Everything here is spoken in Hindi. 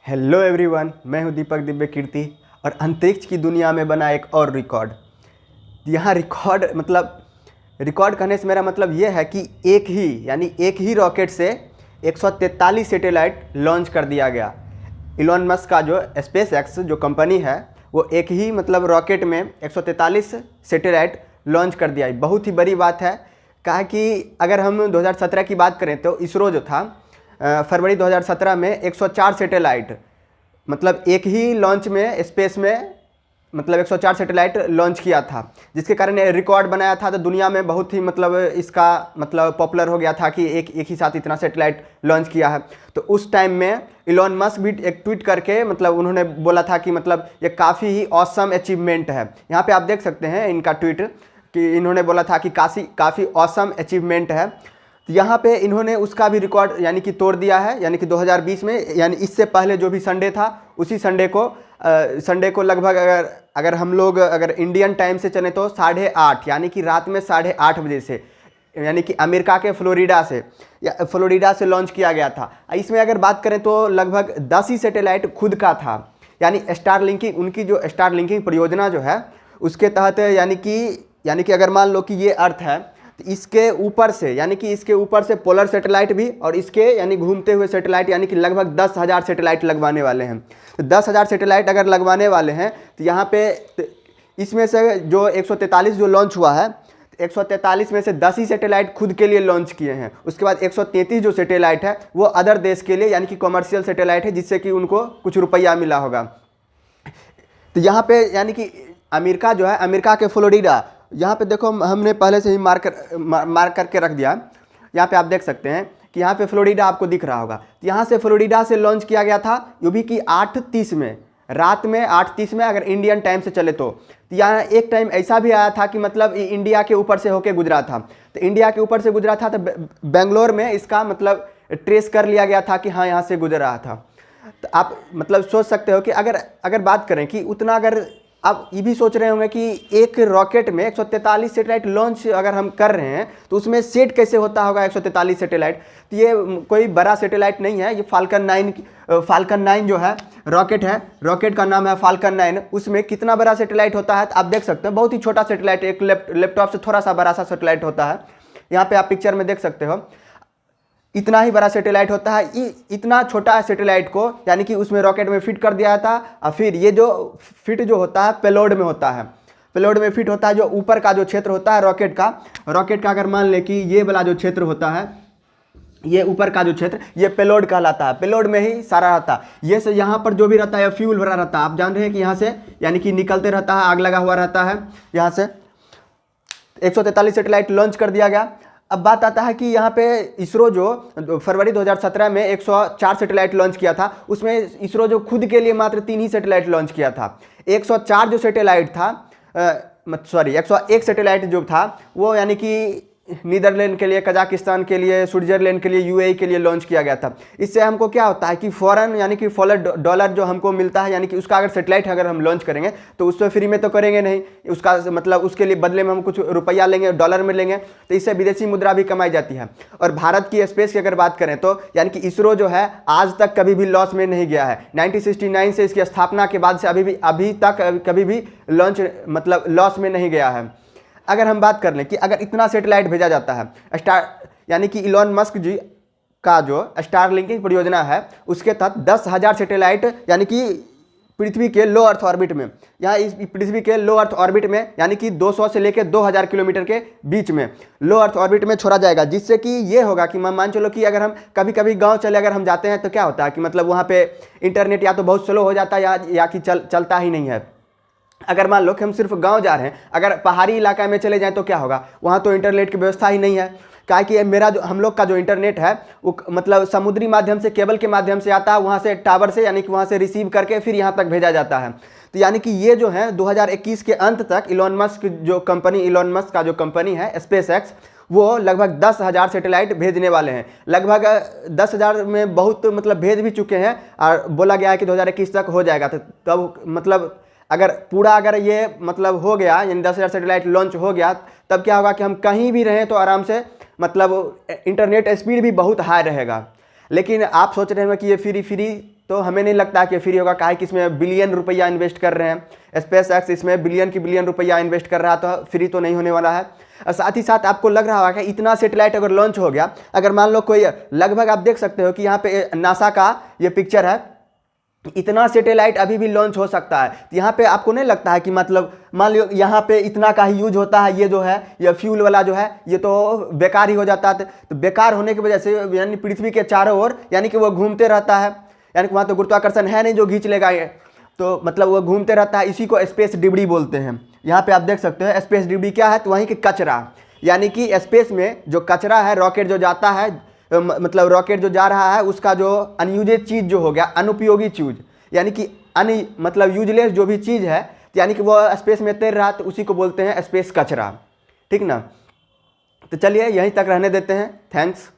हेलो एवरीवन, मैं हूं दीपक दिव्य कीर्ति और अंतरिक्ष की दुनिया में बना एक और रिकॉर्ड। यहाँ रिकॉर्ड कहने से मेरा मतलब ये है कि एक ही रॉकेट से 143 सैटेलाइट लॉन्च कर दिया गया। इलॉन मस्क का जो स्पेस एक्स जो कंपनी है वो एक ही रॉकेट में 143 सैटेलाइट लॉन्च कर दिया। बहुत ही बड़ी बात है। कहा कि अगर हम 2017 की बात करें तो इसरो जो था फरवरी 2017 में 104 सैटेलाइट एक ही लॉन्च में स्पेस में 104 सैटेलाइट लॉन्च किया था, जिसके कारण रिकॉर्ड बनाया था। तो दुनिया में बहुत ही इसका पॉपुलर हो गया था कि एक ही साथ इतना सैटेलाइट लॉन्च किया है। तो उस टाइम में इलॉन मस्क भी एक ट्वीट करके उन्होंने बोला था कि ये काफ़ी ही ऑसम अचीवमेंट है। यहाँ पे आप देख सकते हैं इनका ट्वीट कि इन्होंने बोला था कि काफ़ी ऑसम अचीवमेंट है। तो यहाँ पे इन्होंने उसका भी रिकॉर्ड कि तोड़ दिया है। यानी कि 2020 में इससे पहले जो भी संडे था उसी संडे को लगभग अगर हम लोग इंडियन टाइम से चले तो 8:30 यानी कि रात में 8:30 बजे से यानी कि अमेरिका के फ्लोरिडा से लॉन्च किया गया था। इसमें अगर बात करें तो लगभग 10 ही सैटेलाइट खुद का था। यानी स्टारलिंकिंग, उनकी जो स्टारलिंकिंग परियोजना जो है उसके तहत यानी कि अगर मान लो कि ये अर्थ है तो इसके ऊपर से पोलर सैटेलाइट भी और इसके घूमते हुए सैटेलाइट कि लगभग 10,000 सैटेलाइट लगवाने वाले हैं। तो 10,000 सैटेलाइट अगर लगवाने वाले हैं तो यहाँ पे इसमें से जो 143 जो लॉन्च हुआ है, 143 में से 10 ही सैटेलाइट खुद के लिए लॉन्च किए हैं। उसके बाद 133 जो सैटेलाइट है वो अदर देश के लिए यानी कि कॉमर्शियल सैटेलाइट है, जिससे कि उनको कुछ रुपया मिला होगा। तो यहाँ पे यानी कि अमेरिका जो है, अमेरिका के फ्लोरिडा, यहाँ पे देखो हमने पहले से ही मार्क करके रख दिया। यहाँ पे आप देख सकते हैं कि यहाँ पे फ्लोरिडा आपको दिख रहा होगा। तो यहाँ से फ्लोरिडा से लॉन्च किया गया था, यो भी कि 8:30 में, रात में 8:30 में अगर इंडियन टाइम से चले तो यहाँ एक टाइम ऐसा भी आया था कि इंडिया के ऊपर से होके गुजरा था। तो इंडिया के ऊपर से गुजरा था तो बेंगलोर में इसका ट्रेस कर लिया गया था कि हाँ यहाँ से गुजर रहा था। तो आप सोच सकते हो कि अगर बात करें कि उतना, अगर आप ये भी सोच रहे होंगे कि एक रॉकेट में 143 सैटेलाइट लॉन्च अगर हम कर रहे हैं तो उसमें सेट कैसे होता होगा 143 सैटेलाइट। तो ये कोई बड़ा सैटेलाइट नहीं है। ये फाल्कन 9 जो है रॉकेट है, रॉकेट का नाम है फाल्कन 9। उसमें कितना बड़ा सैटेलाइट होता है तो आप देख सकते हैं, बहुत ही छोटा सैटेलाइट, एक लैपटॉप से थोड़ा सा बड़ा सा सैटेलाइट होता है। यहाँ पे आप पिक्चर में देख सकते हो, इतना ही बड़ा सैटेलाइट होता है। इतना छोटा सैटेलाइट को यानी कि उसमें रॉकेट में फिट कर दिया था। और फिर ये जो फिट जो होता है पेलोड में होता है, पेलोड में फिट होता है। जो ऊपर का जो क्षेत्र होता है रॉकेट का अगर मान ले कि ये वाला जो क्षेत्र होता है, ये ऊपर का जो क्षेत्र, ये पेलोड कहलाता है। पेलोड में ही सारा रहता है। ये से यहाँ पर जो भी रहता है फ्यूल भरा रहता है। आप जान रहे हैं कि यहाँ से यानी कि निकलते रहता है, आग लगा हुआ रहता है। यहाँ से 143 सैटेलाइट लॉन्च कर दिया गया। अब बात आता है कि यहाँ पे इसरो जो फरवरी 2017 में 104 सैटेलाइट लॉन्च किया था, उसमें इसरो जो खुद के लिए मात्र 3 ही सैटेलाइट लॉन्च किया था। 104 जो सैटेलाइट था 101 सैटेलाइट जो था वो यानी कि नीदरलैंड के लिए, कजाकिस्तान के लिए, स्विट्जरलैंड के लिए, यूएई के लिए लॉन्च किया गया था। इससे हमको क्या होता है कि फॉरेन यानी कि $4 जो हमको मिलता है, यानी कि उसका अगर सैटेलाइट अगर हम लॉन्च करेंगे तो उससे फ्री में तो करेंगे नहीं, उसका उसके लिए बदले में हम कुछ रुपया लेंगे, डॉलर में लेंगे। तो इससे विदेशी मुद्रा भी कमाई जाती है। और भारत की स्पेस की अगर बात करें तो यानी कि इसरो जो है आज तक कभी भी लॉस में नहीं गया है। 1969 से इसकी स्थापना के बाद से अभी तक कभी भी लॉस में नहीं गया है। अगर हम बात कर लें कि अगर इतना सैटेलाइट भेजा जाता है यानी कि इलॉन मस्क जी का जो स्टारलिंकिंग परियोजना है उसके तहत 10,000 सैटेलाइट यानी कि पृथ्वी के लो अर्थ ऑर्बिट में, यहाँ इस पृथ्वी के लो अर्थ ऑर्बिट में यानी कि 200 से लेकर 2,000 किलोमीटर के बीच में लो अर्थ ऑर्बिट में छोड़ा जाएगा। जिससे कि ये होगा कि मान चलो कि अगर हम कभी गांव चले अगर हम जाते हैं तो क्या होता है कि वहाँ पे इंटरनेट या तो बहुत स्लो हो जाता है या कि चलता ही नहीं है। अगर मान लो कि हम सिर्फ गांव जा रहे हैं, अगर पहाड़ी इलाका में चले जाएं तो क्या होगा, वहाँ तो इंटरनेट की व्यवस्था ही नहीं है। क्या कि हम लोग का जो इंटरनेट है वो समुद्री माध्यम से, केबल के माध्यम से आता है, वहाँ से टावर से यानी कि वहाँ से रिसीव करके फिर यहाँ तक भेजा जाता है। तो यानी कि ये जो है 2021 के अंत तक इलॉन मस्क का जो कंपनी है स्पेस एक्स, वो लगभग 10,000 सैटेलाइट भेजने वाले हैं। लगभग 10,000 में बहुत भेज भी चुके हैं और बोला गया है कि 2021 तक हो जाएगा। तो तब अगर ये हो गया यानी 10,000 सैटेलाइट लॉन्च हो गया, तब क्या होगा कि हम कहीं भी रहें तो आराम से इंटरनेट स्पीड भी बहुत हाई रहेगा। लेकिन आप सोच रहे हैं कि ये फ्री तो हमें नहीं लगता कि फ्री होगा, काहे कि इसमें बिलियन रुपया इन्वेस्ट कर रहे हैं। स्पेस एक्स इसमें बिलियन की बिलियन रुपया इन्वेस्ट कर रहा है, तो फ्री तो नहीं होने वाला है। और साथ ही साथ आपको लग रहा होगा कि इतना सैटेलाइट अगर लॉन्च हो गया, अगर मान लो कोई लगभग आप देख सकते हो कि यहाँ पे नासा का ये पिक्चर है, इतना सैटेलाइट अभी भी लॉन्च हो सकता है। तो यहाँ पे आपको नहीं लगता है कि मतलब मान लो यहाँ पे इतना का ही यूज होता है, ये जो है ये फ्यूल वाला जो है ये तो बेकार ही हो जाता है। तो बेकार होने की वजह से यानी पृथ्वी के चारों ओर यानी कि वो घूमते रहता है, यानी कि वहाँ तो गुरुत्वाकर्षण है नहीं जो खींच लेगा ये, तो मतलब वो घूमते रहता है। इसी को स्पेस डिब्री बोलते हैं। यहाँ पे आप देख सकते हो स्पेस डिब्री क्या है, तो वहीं के कचरा, यानी कि स्पेस में जो कचरा है, रॉकेट जो जाता है, मतलब रॉकेट जो जा रहा है उसका जो अनयूजेड चीज़ जो हो गया, अनुपयोगी चीज़, यानी कि मतलब यूजलेस जो भी चीज़ है, यानी कि वो स्पेस में तैर रहा है, तो उसी को बोलते हैं स्पेस कचरा। ठीक ना, तो चलिए यहीं तक रहने देते हैं। थैंक्स।